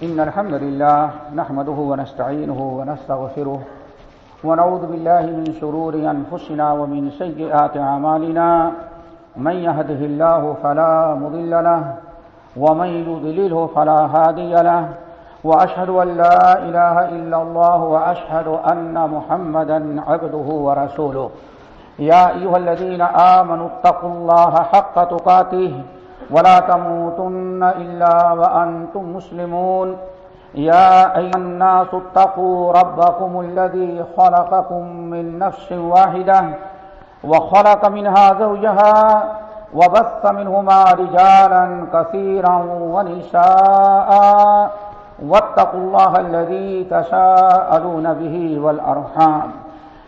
إن الحمد لله نحمده ونستعينه ونستغفره ونعوذ بالله من شرور أنفسنا ومن سيئات أعمالنا من يهده الله فلا مضل له ومن يضلله فلا هادي له وأشهد أن لا إله إلا الله وأشهد أن محمدا عبده ورسوله يا أيها الذين آمنوا اتقوا الله حق تقاته ولا تموتن إلا وأنتم مسلمون يا أيها الناس اتقوا ربكم الذي خلقكم من نفس واحدة وخلق منها زوجها وبث منهما رجالا كثيرا ونساء واتقوا الله الذي تساءلون به والأرحام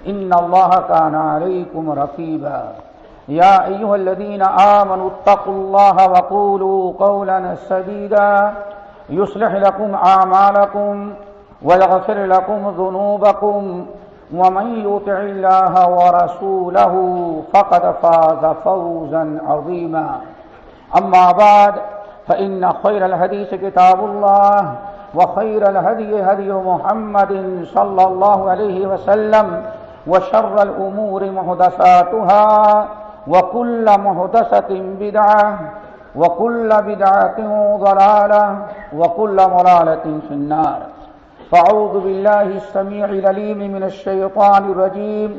إن الله كان عليكم رقيبا يا أيها الذين آمنوا اتقوا الله وقولوا قولا سديدا يصلح لكم أعمالكم ويغفر لكم ذنوبكم ومن يطع الله ورسوله فقد فاز فوزا عظيما أما بعد فإن خير الحديث كتاب الله وخير الهدي هدي محمد صلى الله عليه وسلم وشر الأمور محدثاتها وكل محدثة بدعة وكل بدعة ضلالة وكل ضلالة في النار فأعوذ بالله السميع العليم من الشيطان الرجيم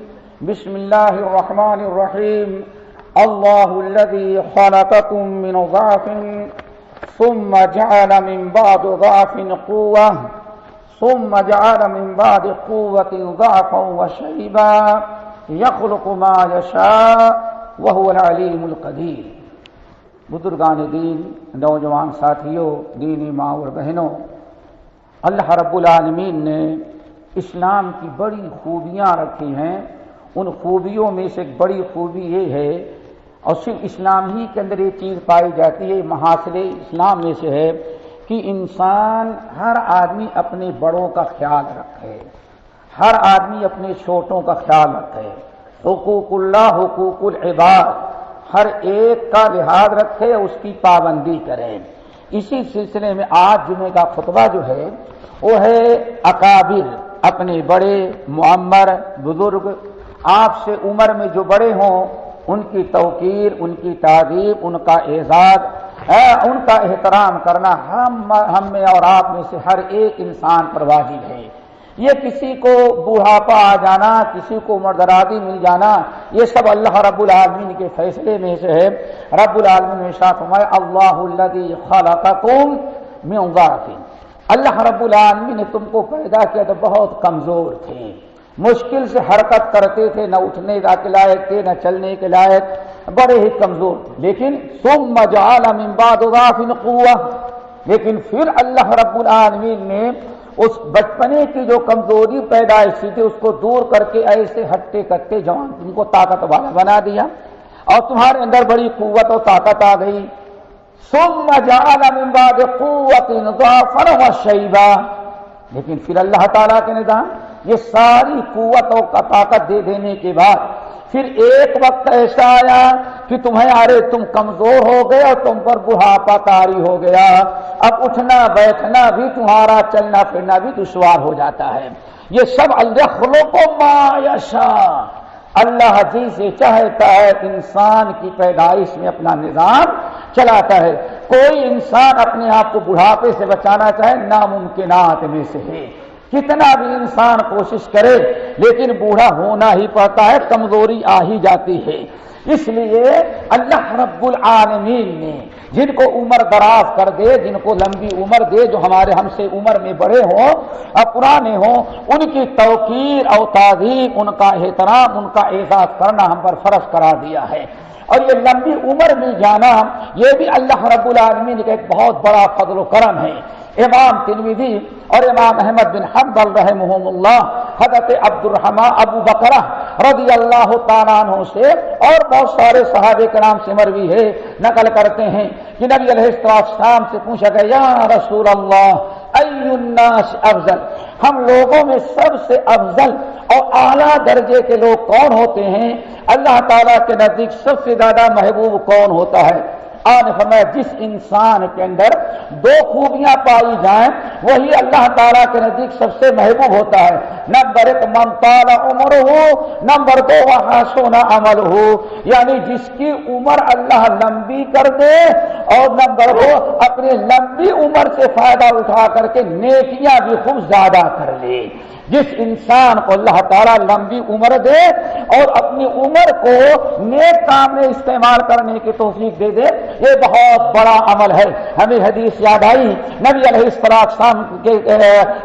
بسم الله الرحمن الرحيم الله الذي خلقكم من ضعف ثم جعل من بعد ضعف قوة ثم جعل من بعد قوة ضعفا وشيبا يخلق ما يشاء وهو العليم القدير۔ بزرگان دین، نوجوان ساتھیوں، دینی ماں اور بہنوں، اللہ رب العالمین نے اسلام کی بڑی خوبیاں رکھی ہیں۔ ان خوبیوں میں سے ایک بڑی خوبی یہ ہے، اور صرف اسلام ہی کے اندر یہ چیز پائی جاتی ہے، محاصل اسلام میں سے ہے کہ انسان، ہر آدمی اپنے بڑوں کا خیال رکھے، ہر آدمی اپنے چھوٹوں کا خیال رکھے، حقوق اللہ، حقوق العباد، ہر ایک کا لحاظ رکھے، اس کی پابندی کرے۔ اسی سلسلے میں آج جمعے کا خطبہ جو ہے وہ ہے اکابر، اپنے بڑے معمر بزرگ، آپ سے عمر میں جو بڑے ہوں ان کی توقیر، ان کی تعظیم، ان کا اعزاز، ان کا احترام کرنا ہم میں اور آپ میں سے ہر ایک انسان پر واجب ہے۔ یہ کسی کو بوڑھاپا آ جانا، کسی کو عمر درازی مل جانا، یہ سب اللہ رب العالمین کے فیصلے میں سے ہے۔ رب العالمین نے ارشاد فرمایا اللہ الذی خلقکم من ضعف، اللہ رب العالمین نے تم کو پیدا کیا تو بہت کمزور تھے، مشکل سے حرکت کرتے تھے، نہ اٹھنے کے لائق تھے، نہ چلنے کے لائق، بڑے ہی کمزور تھے، لیکن ثم جعل من بعد ضعف قوة، لیکن پھر اللہ رب العالمین نے اس بچپنے کی جو کمزوری پیدائشی تھی اس کو دور کر کے ایسے ہٹے کٹے جوان تم کو طاقت والا بنا دیا، اور تمہارے اندر بڑی قوت و طاقت آ گئی۔ ثم جعل من بعد قوة ضعفا وشيبا، لیکن پھر اللہ تعالیٰ کے نظام، یہ ساری قوت و طاقت دے دینے کے بعد پھر ایک وقت ایسا آیا کہ تم کمزور ہو گئے اور تم پر بڑھاپا طاری ہو گیا، اب اٹھنا بیٹھنا بھی تمہارا، چلنا پھرنا بھی دشوار ہو جاتا ہے۔ یہ سب یخلق ما یشاء، اللہ جی سے چاہتا ہے انسان کی پیدائش میں اپنا نظام چلاتا ہے۔ کوئی انسان اپنے آپ کو بڑھاپے سے بچانا چاہے ناممکنات میں سے ہے، کتنا بھی انسان کوشش کرے لیکن بوڑھا ہونا ہی پڑتا ہے، کمزوری آ ہی جاتی ہے۔ اس لیے اللہ رب العالمین نے جن کو عمر دراز کر دے، جن کو لمبی عمر دے، جو ہم سے عمر میں بڑے ہوں اور پرانے ہوں، ان کی توقیر اور تعظیم، ان کا احترام، ان کا اعزاز کرنا ہم پر فرض قرار دیا ہے۔ اور یہ لمبی عمر میں جانا یہ بھی اللہ رب العالمین کا ایک بہت بڑا فضل و کرم ہے۔ امام ترمذی اور امام احمد بن حنبل رحمہم اللہ حضرت عبدالرحمن ابو بکرہ رضی اللہ تعالیٰ عنہ سے اور بہت سارے صحابہ کرام سے مروی ہے، نقل کرتے ہیں کہ نبی علیہ السلام سے پوچھا گیا یا رسول اللہ ای الناس افضل، ہم لوگوں میں سب سے افضل اور اعلیٰ درجے کے لوگ کون ہوتے ہیں؟ اللہ تعالیٰ کے نزدیک سب سے زیادہ محبوب کون ہوتا ہے؟ آپ نے فرمایا جس انسان کے اندر دو خوبیاں پائی جائیں وہی اللہ تعالیٰ کے نزدیک سب سے محبوب ہوتا ہے. نمبر 1 من طال عمرہ، نمبر 2 وحسن عملہ، یعنی جس کی عمر اللہ لمبی کر دے، اور نمبر 2 اپنی لمبی عمر سے فائدہ اٹھا کر کے نیکیاں بھی خوب زیادہ کر لے. جس انسان کو اللہ تعالیٰ لمبی عمر دے اور اپنی عمر کو نیک کام میں استعمال کرنے کی توفیق دے دے، یہ بہت بڑا عمل ہے. ہمیں حدیث یاد آئی، نبی علیہ السلام کے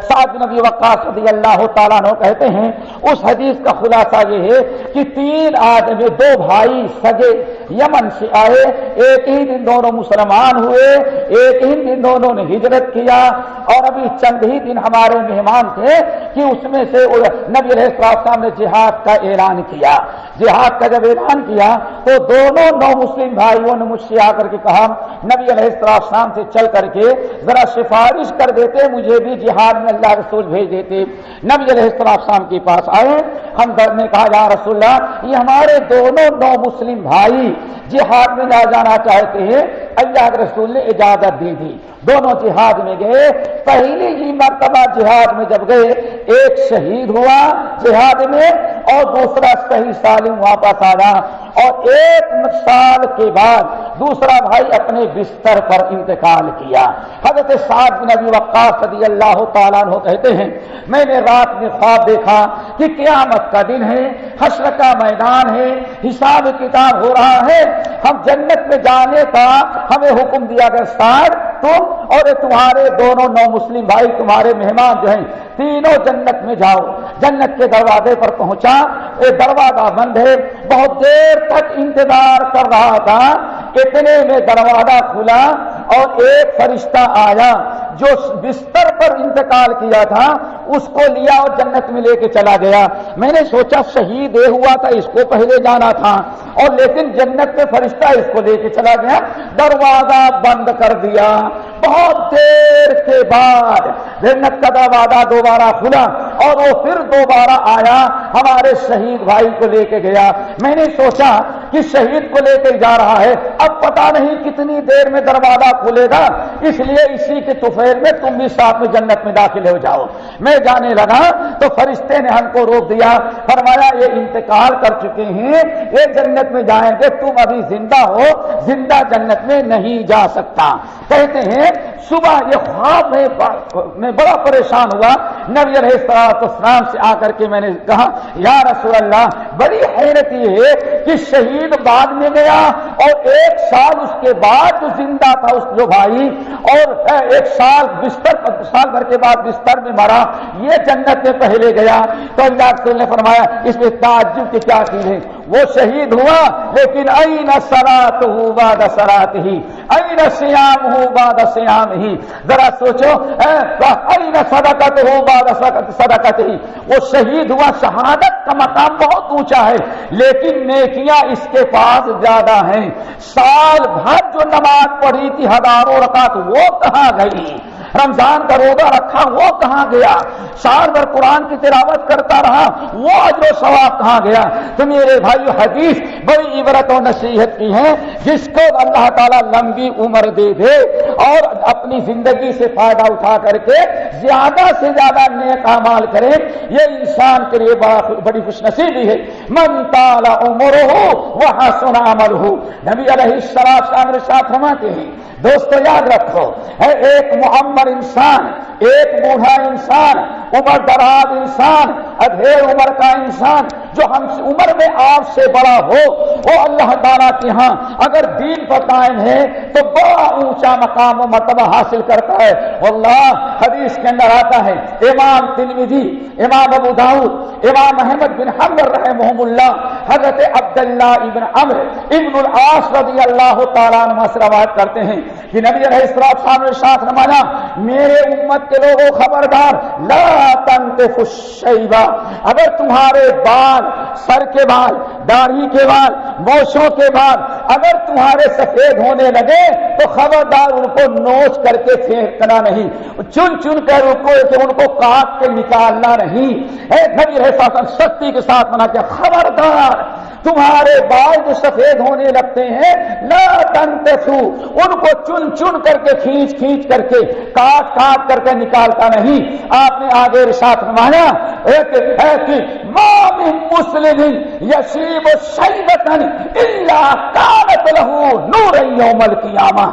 سعد بن ابی وقاص رضی اللہ تعالیٰ عنہ کہتے ہیں، اس حدیث کا خلاصہ یہ ہے کہ 3 آدمی، 2 بھائی سگے یمن سے آئے، ایک ہی دن دونوں مسلمان ہوئے، ایک ہی دن دونوں نے ہجرت کیا، اور ابھی چند ہی دن ہمارے مہمان تھے کہ اس میں سے نبی علیہ السلام نے جہاد کا اعلان کیا. جہاد کا جب اعلان کیا تو دونوں نو مسلم بھائیوں نے مجھ سے آ کر کے کہا نبی علیہ السلام سے چل کر کے ذرا سفارش کر دیتے، مجھے بھی جہاد میں اللہ رسول بھیج دیتے. نبی علیہ السلام کے پاس آئے، ہم نے کہا یا رسول اللہ، یہ ہمارے دونوں نو مسلم بھائی جہاد میں نہ جانا چاہتے ہیں. اللہ کے رسول نے اجازت دی تھی، دونوں جہاد میں گئے. پہلی ہی مرتبہ جہاد میں جب گئے، ایک شہید ہوا جہاد میں اور دوسرا صحیح سالم واپس آیا، اور 1 سال کے بعد دوسرا بھائی اپنے بستر پر انتقال کیا. حضرت سعد بن ابی وقاص رضی اللہ تعالیٰ عنہ کہتے ہیں، میں نے رات میں خواب دیکھا کہ قیامت کا دن ہے، حشر کا میدان ہے، حساب کتاب ہو رہا ہے، ہم جنت میں جانے کا ہمیں حکم دیا گیا، سعد تم اور تمہارے دونوں نو مسلم بھائی، تمہارے مہمان جو ہیں، تینوں جنت میں جاؤ. جنت کے دروازے پر پہنچا، دروازہ بند ہے، بہت دیر تک انتظار کر رہا تھا. اتنے میں دروازہ کھلا اور ایک فرشتہ آیا جو بستر پر انتقال کیا تھا، اس کو لیا اور جنت میں لے کے چلا گیا. میں نے سوچا شہید یہ ہوا تھا، اس کو پہلے جانا تھا، اور لیکن جنت میں فرشتہ اس کو لے کے چلا گیا. دروازہ بند کر دیا. بہت دیر کے بعد جنت کا دروازہ دوبارہ کھلا اور وہ پھر دوبارہ آیا، ہمارے شہید بھائی کو لے کے گیا. میں نے سوچا کہ شہید کو لے کے جا رہا ہے، اب پتا نہیں کتنی دیر میں دروازہ کھلے گا، اس لیے اسی کے طفیل میں تم بھی ساتھ میں جنت میں داخل ہو جاؤ. میں جانے لگا تو فرشتے نے ہم کو روک دیا، فرمایا یہ انتقال کر چکے ہیں، یہ جنت میں جائیں گے، تم ابھی زندہ ہو، زندہ جنت میں نہیں جا سکتا. کہتے ہیں صبح یہ خواب میں بڑا پریشان ہوا. نبی علیہ السلام سے آ کر کے میں نے کہا یا رسول اللہ، بڑی حیرت یہ ہے کہ شہید بعد میں گیا اور 1 سال اس کے بعد جو زندہ تھا اس جو بھائی، اور 1 سال سال بھر کے بعد بستر میں مرا، یہ جنت میں پہلے گیا. تو اللہ رسول نے فرمایا اس میں تعجب کی کیا چیز ہے؟ وہ شہید ہوا لیکن این صلاتہ بعد صلاتہ، این صیامہ بعد صیامہ. ذرا سوچو، این صدقتہ بعد صدقتہ. وہ شہید ہوا، شہادت کا مقام بہت اونچا ہے، لیکن نیکیاں اس کے پاس زیادہ ہیں. سال بھر جو نماز پڑھی تھی ہزاروں رکعت، وہ کہاں گئی؟ رمضان کا روزہ رکھا، وہ کہاں گیا؟ سال بھر قرآن کی تلاوت کرتا رہا، وہ اجر و ثواب کہاں گیا؟ تو میرے بھائیو، حدیث بڑی عبرت و نصیحت کی ہے. جس کو اللہ تعالیٰ لمبی عمر دے دے اور اپنی زندگی سے فائدہ اٹھا کر کے زیادہ سے زیادہ نیک اعمال کرے، یہ انسان کے لیے بڑی خوش نصیبی ہے. من طال عمرہ وحسن عملہ. نبی علیہ السلام ارشاد فرماتے ہیں، دوستو یاد رکھو، ایک معمر انسان، ایک بوڑھا انسان، عمر دراز انسان، ادھیر عمر کا انسان جو ہم عمر میں آپ سے بڑا ہو، وہ اللہ تعالیٰ کے ہاں اگر دین پر قائم ہے تو بڑا اونچا مقام و مرتبہ حاصل کرتا ہے. واللہ حدیث کے اندر آتا ہے، امام ترمذی، امام ابو داؤد، امام احمد بن حنبل رحمہم اللہ، حضرت عبداللہ ابن عمرو ابن العاص رضی اللہ تعالیٰ عنہ سے روایت کرتے ہیں کہ نبی علیہ السلام نے ارشاد فرمایا، میرے امت کے لوگوں خبردار، لا تنتف الشیبہ، اگر تمہارے بال، سر کے بال، داڑھی کے بال، موچھوں کے بال اگر تمہارے سفید ہونے لگے تو خبردار ان کو نوچ کر کے پھینکنا نہیں، چن چن کر ان کو کاٹ کے نکالنا نہیں. نبی علیہ السلام سختی کے ساتھ منع کیا، خبردار تمہارے بال جو سفید ہونے لگتے ہیں لا تنتفو، ان کو چن چن کر کے کھینچ کھینچ کر کے کاٹ کاٹ کر کے نکالتا نہیں. آپ نے آگے ارشاد فرمایا کہ ما من مسلم یشیب شیبۃ الا کانت له نورا یوم القیامہ.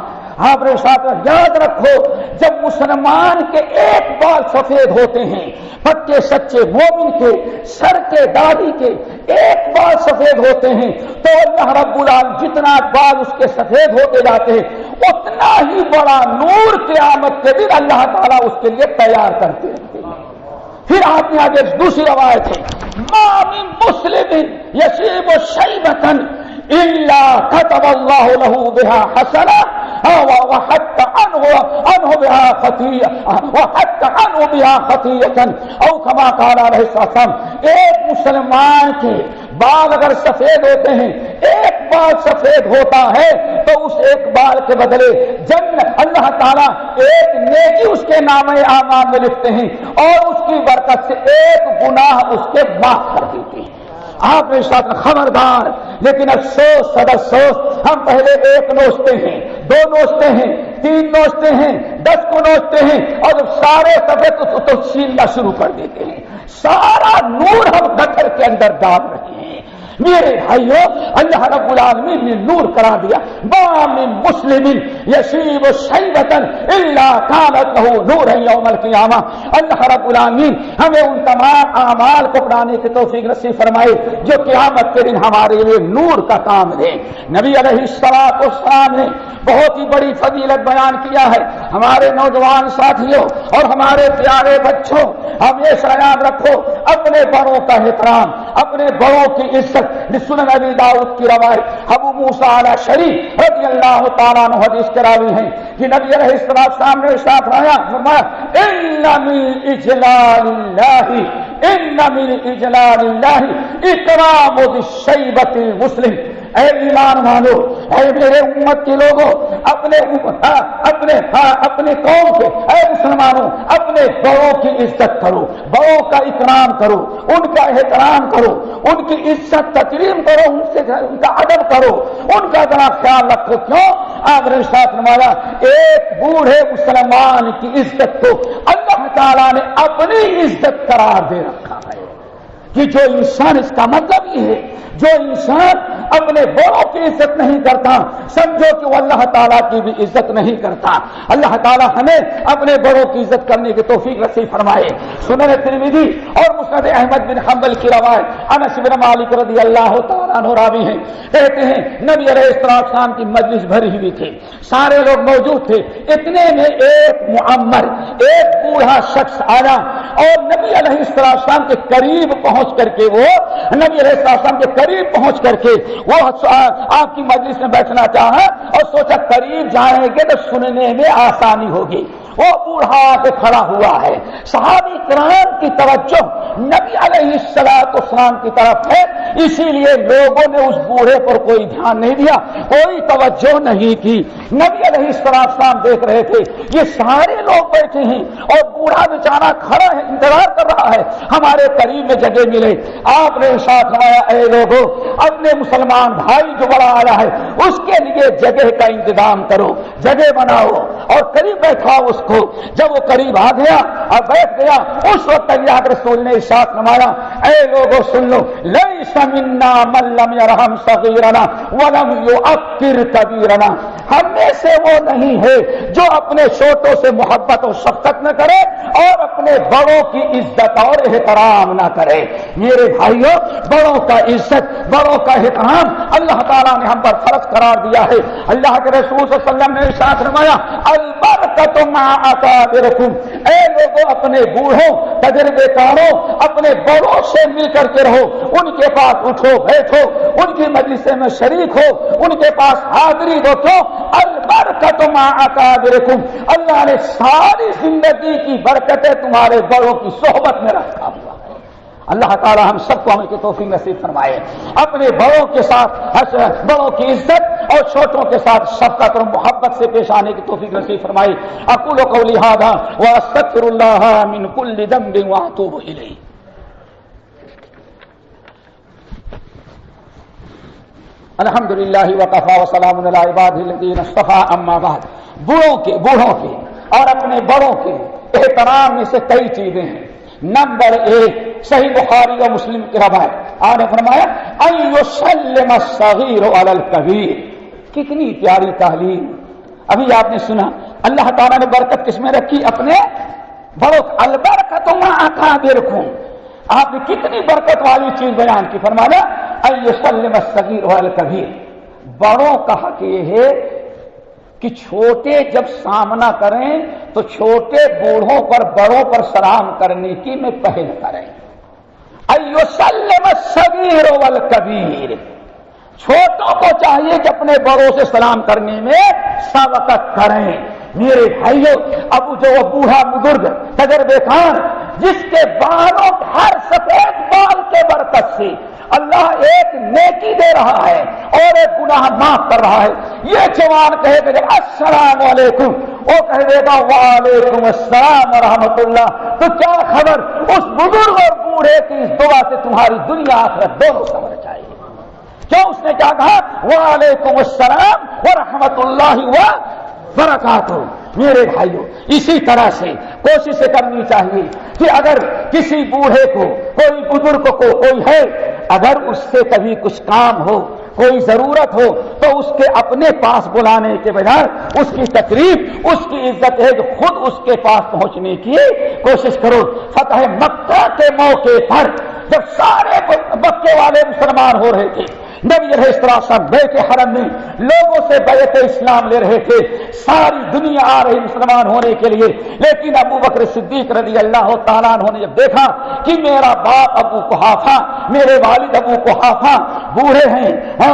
آپ نے ساتھ یاد رکھو، جب مسلمان کے ایک بال سفید ہوتے ہیں، پکے سچے مومن کے سر کے داڑھی کے ایک بال سفید ہوتے ہیں، تو اللہ رب العالمین جتنا بال اس کے سفید ہوتے جاتے ہیں اتنا ہی بڑا نور قیامت کے دن اللہ تعالیٰ اس کے لیے تیار کرتے ہیں. پھر آپ نے آگے دوسری روایت ہے ما من مسلم یشیب شیبۃ الا كتب الله له بها حسنة وحتى عنه بها خطيئة او كما قال عليه الصلاة والسلام. ایک مسلمان کے بال اگر سفید ہوتے ہیں، ایک بال سفید ہوتا ہے تو اس ایک بال کے بدلے جنت اللہ تعالیٰ ایک نیکی اس کے نامہ اعمال میں لکھتے ہیں اور اس کی برکت سے ایک گناہ اس کے معاف کر دیتے ہیں. آپ نے ساتھ خبردار، لیکن افسوس صد افسوس، ہم پہلے ایک نوچتے ہیں، دو نوچتے ہیں، تین نوچتے ہیں، 10 کو نوچتے ہیں اور جب سارے سفید تو چھیلنا شروع کر دیتے ہیں. سارا نور ہم گٹر کے اندر ڈال رہے ہیں. میرے بھائیو، اللہ رب العالمین نے نور کرا دیا. ما من مسلم یشیب شیبۃ الا کانت له نورا یوم القیامہ. اللہ رب العالمین ہمیں ان تمام اعمال کو اپنانے کی توفیق نصیب فرمائے جو قیامت کے دن ہمارے لیے نور کا کام دے. نبی علیہ الصلوۃ والسلام نے بہت ہی بڑی فضیلت بیان کیا ہے. ہمارے نوجوان ساتھیوں اور ہمارے پیارے بچوں، ہمیشہ یاد رکھو اپنے بڑوں کا احترام، اپنے بڑوں کی عزت. سنن ابی داؤد کی روایت ابو موسیٰ الاشعری رضی اللہ تعالیٰ عنہ حدیث کے راوی ہیں کہ نبی علیہ السلام نے ارشاد فرمایا ان من اجلال اللہ اکرام ذی الشیبۃ المسلم. اے ایمان والو، اے میرے امت کے لوگوں، اپنے قوم کے اے مسلمانوں، اپنے بڑوں کی عزت کرو، بڑوں کا اکرام کرو، ان کا احترام کرو، ان کی عزت تکریم کرو، ان کا ادب کرو، ان کا ذرا خیال رکھو. کیوں؟ آپ نے ساتھ نمایا ایک بوڑھے مسلمان کی عزت کو اللہ تعالیٰ نے اپنی عزت قرار دے رکھا ہے. کہ جو انسان، اس کا مطلب یہ ہے جو انسان اپنے بڑوں کی عزت نہیں کرتا، سمجھو کہ وہ اللہ تعالیٰ کی بھی عزت نہیں کرتا. اللہ تعالیٰ ہمیں اپنے بڑوں کی عزت کرنے کی توفیق نصیب فرمائے. سنن ترمذی اور مسند احمد بن حنبل کی روایت انس بن مالک رضی اللہ تعالیٰ عنہ راوی ہیں، کہتے ہیں نبی علیہ السلام کی مجلس بھری ہوئی تھی، سارے لوگ موجود تھے. اتنے میں ایک معمر، ایک بوڑھا شخص آیا اور نبی علیہ السلام کے قریب پہنچ کر کے وہ نبی علیہ السلام کے قریب پہنچ کر کے وہ آپ کی مجلس میں بیٹھنا چاہا اور سوچا قریب جائیں گے تو سننے میں آسانی ہوگی. وہ بوڑھا کے کھڑا ہوا ہے. صحابی کرام کی توجہ نبی علیہ السلام کی طرف ہے، اسی لیے لوگوں نے اس بوڑھے پر کوئی دھیان نہیں دیا، کوئی توجہ نہیں کی. نبی علیہ السلام دیکھ رہے تھے یہ سارے لوگ بیٹھے ہیں اور بوڑھا بیچارہ کھڑا ہے، انتظار کر رہا ہے ہمارے قریب میں جگہ ملے. آپ نے ارشاد فرمایا اے لوگوں، اپنے مسلمان بھائی جو بڑا آیا ہے اس کے لیے جگہ کا انتظام کرو، جگہ بناؤ اور قریب بیٹھاؤ اس کو. جب وہ قریب آ گیا اور بیٹھ گیا اس وقت اللہ کے رسول نے ارشاد فرمایا اے لوگوں سن لو، لیس منا من لم یرحم صغیرنا ولم یؤقر کبیرنا. ہم میں سے وہ نہیں ہے جو اپنے چھوٹوں سے محبت اور شفقت نہ کرے اور اپنے بڑوں کی عزت اور احترام نہ کرے. میرے بھائیوں، بڑوں کا عزت، بڑوں کا احترام اللہ تعالیٰ نے ہم پر فرض قرار دیا ہے. اللہ کے رسول صلی اللہ علیہ وسلم نے ارشاد فرمایا البرکۃ مع اکابرکم. اے لوگوں، اپنے بوڑھوں، تجربے کاروں، اپنے بڑوں سے مل کر کے رہو، ان کے پاس اٹھو بیٹھو، ان کی مجلس میں شریک ہو، ان کے پاس حاضری دو. کیوں؟ البرکۃ مع اکابرکم. اللہ نے ساری زندگی کی برکتیں تمہارے بڑوں کی صحبت میں رکھا ہوا. اللہ تعالی ہم سب کو عمل کی توفیق نصیب فرمائے. اپنے بڑوں کے ساتھ بڑوں کی عزت اور چھوٹوں کے ساتھ شفقت اور محبت سے پیش آنے کی توفیق نصیب فرمائے. اقول قولی ھذا واستغفر اللہ من کل ذنب واتوب الیہ. الحمدللہ وکفی وسلام علی عبادہ الذین اصطفی اما بعد. بوڑھوں کے اور اپنے بڑوں کے احترام میں سے کئی چیزیں ہیں. نمبر 1 صحیح بخاری و مسلم کی روایت آپ نے فرمایا ان یسلم الصغیر علی الکبیر. کتنی پیاری تعلیم. ابھی آپ نے سنا اللہ تعالیٰ نے برکت کس میں رکھی؟ اپنے بڑوں. البرکت مع اکابرکم. آپ نے کتنی برکت والی چیز بیان کی. فرمایا ان یسلم الصغیر علی الکبیر. بڑوں کا حق یہ ہے کہ چھوٹے جب سامنا کریں تو چھوٹے بوڑھوں پر بڑوں پر سلام کرنے کی میں پہل کریں. ایسلم الصغیر والکبیر. چھوٹوں کو چاہیے کہ اپنے بڑوں سے سلام کرنے میں سبقت کریں. میرے بھائیو ابو جو بوڑھا بزرگ تجربے کار جس کے بالوں ہر سفید بال کے برکت سے اللہ ایک نیکی دے رہا ہے اور ایک گناہ معاف کر رہا ہے. یہ جوان کہے گا جب السلام علیکم وہ کہہ دے گا وعلیکم السلام ورحمۃ اللہ. تو کیا خبر اس بزرگ اور بوڑھے کی اس دعا سے تمہاری دنیا آخرت دونوں سنور جائے گی. کیوں؟ اس نے کیا کہا؟ وعلیکم السلام ورحمۃ اللہ وبرکاتہ. میرے بھائیو اسی طرح سے کوشش کرنی چاہیے کہ اگر کسی بوڑھے کو کوئی بزرگ کو کوئی ہے اگر اس سے کبھی کچھ کام ہو کوئی ضرورت ہو تو اس کے اپنے پاس بلانے کے بجائے اس کی تکلیف اس کی عزت ہے کہ خود اس کے پاس پہنچنے کی کوشش کرو. فتح مکہ کے موقع پر جب سارے مکے والے مسلمان ہو رہے تھے نبی علیہ السلام بیت حرم میں لوگوں سے بیعت اسلام لے رہے تھے. ساری دنیا آ رہی مسلمان ہونے کے لیے. لیکن ابو بکر صدیق رضی اللہ تعالیٰ عنہ نے جب دیکھا کہ میرا باپ ابو قحافہ میرے والد ابو قحافہ بوڑھے ہیں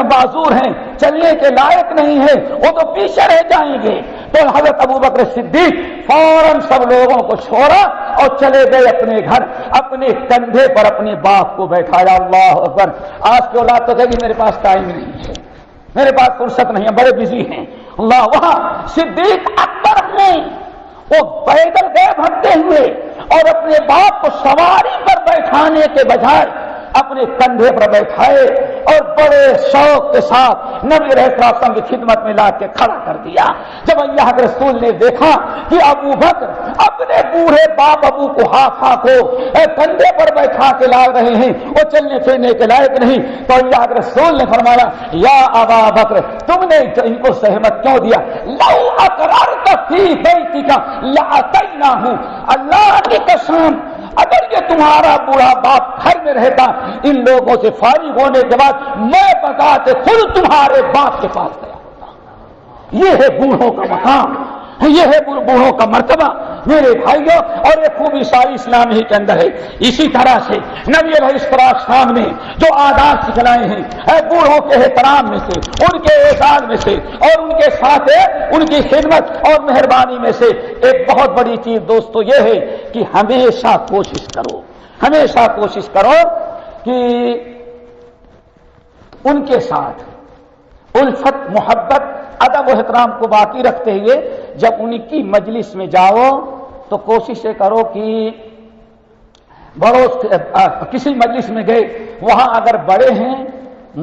معذور ہیں چلنے کے لائق نہیں ہیں وہ تو پیچھے رہ جائیں گے تو حضرت ابو بکر صدیق فوراً سب لوگوں کو چھوڑا اور چلے گئے اپنے گھر. اپنے کندھے پر اپنے باپ کو بیٹھایا. اللہ اکبر. آج کی اولاد تو کہے گی میرے پاس ٹائم نہیں ہے میرے پاس فرصت نہیں ہے بڑے بزی ہیں. اللہ وہاں صدیق اکبر ہیں وہ پیدل گئے بھگتے ہوئے اور اپنے باپ کو سواری پر بیٹھانے کے بجائے اپنے کندھے پر بیٹھائے اور بڑے شوق کے ساتھ نبی علیہ السلام کی خدمت میں لا کے کھڑا کر دیا. جب اللہ کے رسول نے دیکھا کہ ابو بکر اپنے بوڑھے باپ ابو قحافہ کو کندھے پر بیٹھا کے لا رہے ہیں وہ چلنے پھرنے کے لائق نہیں تو اللہ کے رسول نے فرمایا یا ابا بکر تم نے ان کو سہمت کیوں دیا؟ لو اقررت فی بیتک لاتیناہ. اللہ کی قسم اگر یہ تمہارا بوڑھا باپ گھر میں رہتا ان لوگوں سے فارغ ہونے کے بعد میں بذات خود تمہارے باپ کے پاس گیا ہوتا. یہ ہے بوڑھوں کا مقام یہ ہے بوڑھوں کا مرتبہ میرے بھائیوں. اور یہ خوبی ساری اسلام ہی کے اندر ہے. اسی طرح سے نبی علیہ السلام نے جو آداب سکھلائے ہیں بوڑھوں کے احترام میں سے ان کے احسان میں سے اور ان کے ساتھ ان کی خدمت اور مہربانی میں سے ایک بہت بڑی چیز دوستو یہ ہے کہ ہمیشہ کوشش کرو کہ ان کے ساتھ الفت محبت ادب و احترام کو باقی رکھتے ہوئے جب ان کی مجلس میں جاؤ تو کوشش کرو کہ بڑوں کسی مجلس میں گئے وہاں اگر بڑے ہیں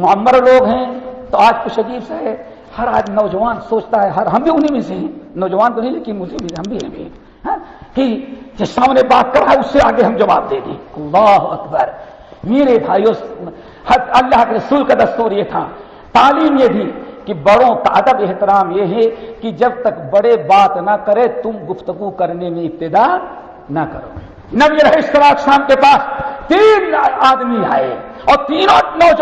معمر لوگ ہیں تو آج کچھ عجیب سا ہے ہر آج نوجوان سوچتا ہے ہم بھی انہیں میں سے ہیں نوجوان تو نہیں لیکن مجھے بھی ہم بھی ہیں کہ جس سامنے بات کر رہا ہے اس سے آگے ہم جواب دے دیں. اللہ اکبر. میرے بھائیوں اللہ کے رسول کا دستور یہ تھا تعلیم یہ دی کہ بڑوں کا ادب احترام یہ ہے کہ جب تک بڑے بات نہ کرے تم گفتگو کرنے میں ابتدا نہ کرو. نبی علیہ السلام کے پاس 3 آدمی آئے اور تینوں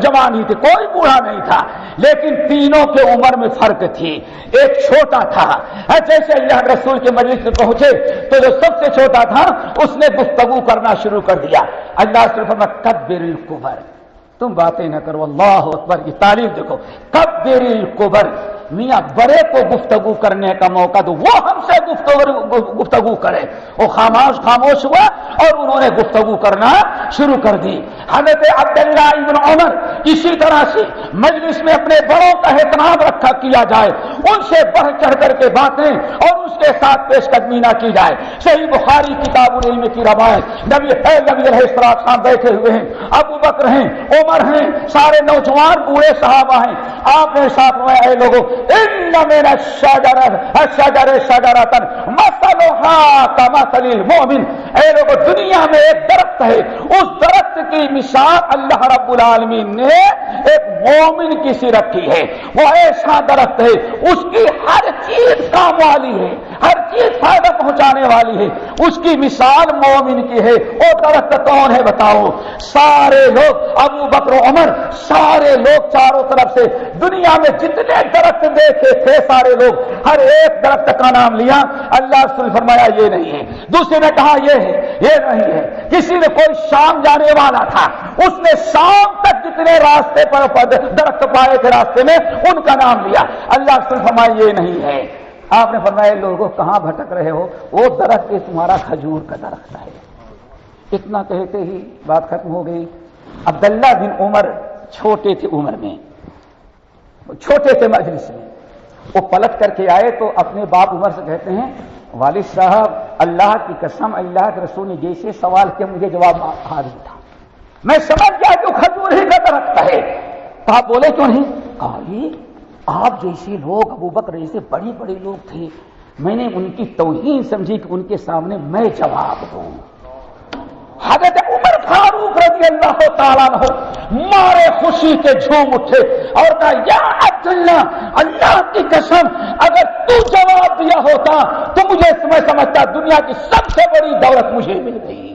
جوان ہی تھے کوئی بوڑھا نہیں تھا لیکن تینوں کے عمر میں فرق تھی. ایک چھوٹا تھا جیسے اللہ رسول کے مجلس میں پہنچے تو جو سب سے چھوٹا تھا اس نے گفتگو کرنا شروع کر دیا. اللہ سے فرمایا کبر الکبر تم باتیں نہ کرو. اللہ اکبر. کی تعریف دیکھو کبر الکبر میاں بڑے کو گفتگو کرنے کا موقع دو، وہ ہم سے گفتگو کرے۔ وہ خاموش ہوا اور انہوں نے گفتگو کرنا شروع کر دی۔ حضرت عبداللہ ابن عمر اسی طرح سے مجلس میں اپنے بڑوں کا احترام رکھا کیا جائے، ان سے بڑھ چڑھ کر کے باتیں اور اس کے ساتھ پیش قدمی نہ کی جائے۔ صحیح بخاری کتاب العلم کی روایت، نبی علیہ السلام بیٹھے ہوئے ہیں، ابو بکر ہیں، عمر ہیں، سارے نوجوان بوڑھے صحابہ ہیں۔ آپ نے ساتھ میں اے لوگوں ان من الشجر شجرۃ مثلها كمثل المؤمن، اے لوگوں دنیا میں ایک درخت ہے، اس درخت کی مثال اللہ رب العالمین نے ایک مومن کی سی رکھی ہے۔ وہ ایسا درخت ہے اس کی ہر چیز کام والی ہے، ہر چیز فائدہ پہنچانے والی ہے، اس کی مثال مومن کی ہے۔ وہ درخت کون ہے بتاؤ؟ سارے لوگ ابو بکر عمر، سارے لوگ چاروں طرف سے دنیا میں جتنے درخت دیکھے تھے سارے لوگ ہر ایک درخت کا نام لیا۔ اللہ رسول فرمایا یہ نہیں ہے، دوسرے نے کہا یہ ہے، یہ نہیں ہے۔ کسی نے کوئی شام جانے والا تھا، اس نے شام تک جتنے راستے پر درخت پائے تھے راستے میں ان کا نام لیا۔ اللہ رسول فرمایا یہ نہیں ہے۔ آپ نے فرمایا لوگوں کہاں بھٹک رہے ہو؟ وہ درخت تمہارا کھجور کا درخت ہے۔ اتنا کہتے ہی بات ختم ہو گئی۔ عبداللہ بن عمر چھوٹے تھے عمر میں، چھوٹے تھے مجلس میں، وہ پلٹ کر کے آئے تو اپنے باپ عمر سے کہتے ہیں والد صاحب اللہ کی قسم اللہ کے رسول نے جیسے سوال کیا مجھے جواب حاضر تھا، میں سمجھ گیا کہ کھجور ہی کا درخت ہے۔ تو آپ بولے کیوں نہیں؟ کہا آپ جیسے لوگ ابو بکر جیسے بڑے بڑے لوگ تھے، میں نے ان کی توہین سمجھی کہ ان کے سامنے میں جواب دوں۔ حضرت عمر فاروق رضی اللہ تعالیٰ عنہ مارے خوشی کے جھوم اٹھے اور کہا یا عبداللہ اللہ کی قسم اگر تو جواب دیا ہوتا تو مجھے میں سمجھتا دنیا کی سب سے بڑی دولت مجھے مل گئی۔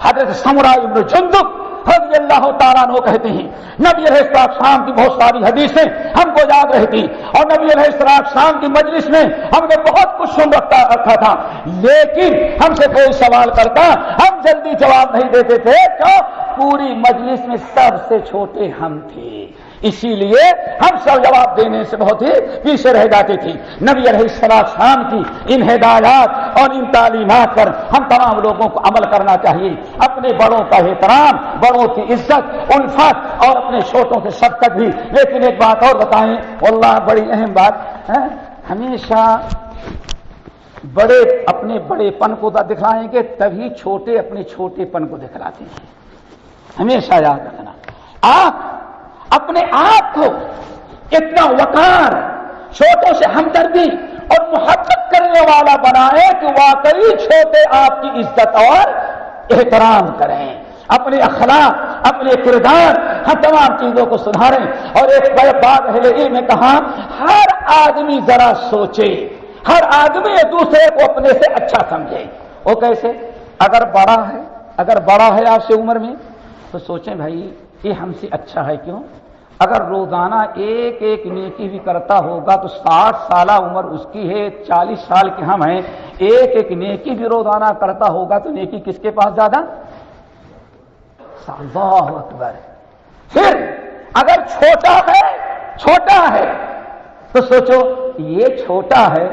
حضرت سمرہ ابن جندب رضی اللہ تعالیٰ عنہ کہتے ہیں نبی علیہ السلام کی بہت ساری حدیثیں ہم کو یاد رہتی اور نبی علیہ السلام کی مجلس میں ہم نے بہت کچھ سن رکھا تھا، لیکن ہم سے کوئی سوال کرتا ہم جلدی جواب نہیں دیتے تھے، کیوں؟ پوری مجلس میں سب سے چھوٹے ہم تھے، اسی لیے ہم سب جواب دینے سے بہت ہی پیچھے رہ جاتے تھے۔ نبی علیہ السلام کی ان ہدایات اور ان تعلیمات پر ہم تمام لوگوں کو عمل کرنا چاہیے، اپنے بڑوں کا احترام، بڑوں کی عزت الفت اور اپنے چھوٹوں سے شفقت بھی۔ لیکن ایک بات اور بتائیں، واللہ بڑی اہم بات ہے، ہمیشہ بڑے اپنے بڑے پن کو دکھلائیں گے تبھی چھوٹے اپنے چھوٹے پن کو دکھلاتے ہیں، ہمیشہ یاد رکھنا۔ آپ اپنے آپ کو اتنا وقار، چھوٹوں سے ہمدردی اور محبت کرنے والا بنائیں کہ واقعی چھوٹے آپ کی عزت اور احترام کریں، اپنے اخلاق، اپنے کردار، ہر تمام چیزوں کو سدھاریں۔ اور ایک بڑے بات اہل علم نے کہا ہر آدمی ذرا سوچے، ہر آدمی دوسرے کو اپنے سے اچھا سمجھے۔ وہ کیسے؟ اگر بڑا ہے آپ سے عمر میں تو سوچیں بھائی یہ ہم سے اچھا ہے، کیوں؟ اگر روزانہ ایک ایک نیکی بھی کرتا ہوگا تو 60 سالہ عمر اس کی ہے، 40 سال کے ہم ہیں، ایک ایک نیکی بھی روزانہ کرتا ہوگا تو نیکی کس کے پاس زیادہ؟ اللہ اکبر۔ پھر اگر چھوٹا ہے تو سوچو یہ چھوٹا ہے،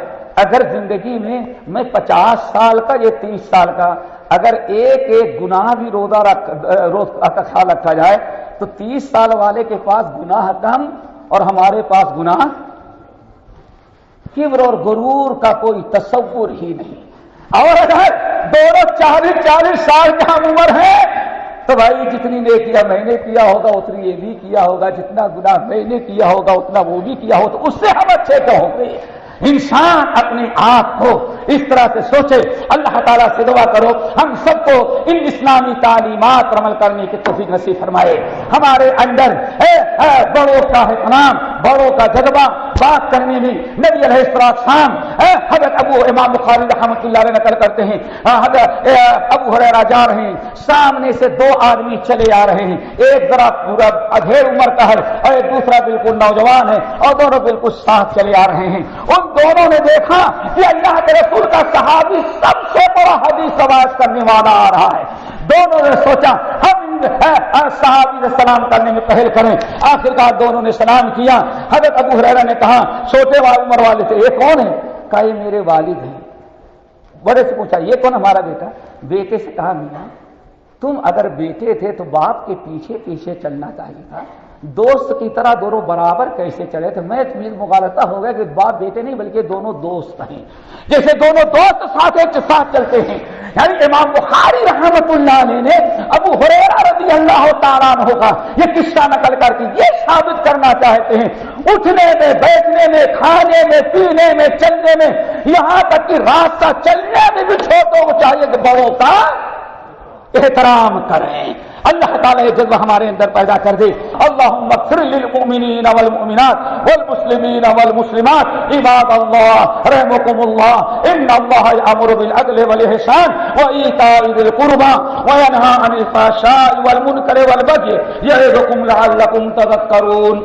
اگر زندگی میں 50 سال کا یا 30 سال کا اگر ایک ایک گناہ بھی روز کا خیال رکھا جائے تو 30 سال والے کے پاس گناہ کم اور ہمارے پاس گناہ، کبر اور غرور کا کوئی تصور ہی نہیں۔ اور اگر دونوں 40 سال کی ہم عمر ہے تو بھائی جتنی نیکیاں میں نے کیا ہوگا اتنی یہ بھی کیا ہوگا، جتنا گناہ میں نے کیا ہوگا اتنا وہ بھی کیا ہوگا، تو اس سے ہم اچھے تو ہوں گے۔ انسان اپنے آپ کو اس طرح سے سوچے۔ اللہ تعالیٰ سے دعا کرو ہم سب کو ان اسلامی تعلیمات پر عمل کرنے کی توفیق نصیب فرمائے۔ ہمارے اندر بڑوں کا احترام، بڑوں کا جذبہ، بات کرنے میں نبی علیہ السلام حضرت امام بخاری رحمۃ اللہ علیہ نقل کرتے ہیں، حضرت ابو ہریرہ جا رہے ہیں، سامنے سے 2 آدمی چلے آ رہے ہیں، ایک ذرا پورا ادھیڑ عمر کا ہے اور ایک دوسرا بالکل نوجوان ہے اور دونوں بالکل ساتھ چلے آ رہے ہیں۔ ان دونوں نے دیکھا کہ اللہ کے رسول کا صحابی سب سے بڑا حدیث روایت کرنے والا آ رہا ہے۔ دونوں نے سوچا ہم ان صحابی سے سلام کرنے میں پہل کریں. آخرکار دونوں نے سلام کیا. حضرت ابو ہریرہ نے کہا چھوٹے عمر والے سے یہ کون ہے؟ کہا یہ میرے والد ہیں. بڑے سے پوچھا یہ کون ہمارا بیٹا؟ بیٹے سے کہا میاں تم اگر بیٹے تھے تو باپ کے پیچھے پیچھے چلنا چاہیے تھا, دوست کی طرح دونوں برابر کیسے چلے تھے؟ میں مغالطہ ہو گیا کہ باپ بیٹے نہیں بلکہ دونوں دوست ہیں, جیسے دونوں دوست ساتھ ایک ساتھ چلتے ہیں. یعنی امام بخاری رحمت اللہ علیہ نے ابو ہریرہ رضی اللہ تعالیٰ عنہ کا یہ قصہ نقل کر کے یہ ثابت کرنا چاہتے ہیں اٹھنے میں, بیٹھنے میں, کھانے میں, پینے میں, چلنے میں, یہاں تک کہ راستہ چلنے میں بھی چھوٹوں کو چاہیے کہ بڑوں کا احترام کریں. اللہ تعالیٰ یہ جذبہ ہمارے اندر پیدا کر دے. اللہم اغفر للمؤمنین والمؤمنات والمسلمین والمسلمات عباد اللہ رحمکم اللہ ان اللہ یأمر بالعدل والاحسان وایتاء ذی القربى وینہی عن الفحشاء والمنکر والبغی یعظکم لعلکم تذکرون.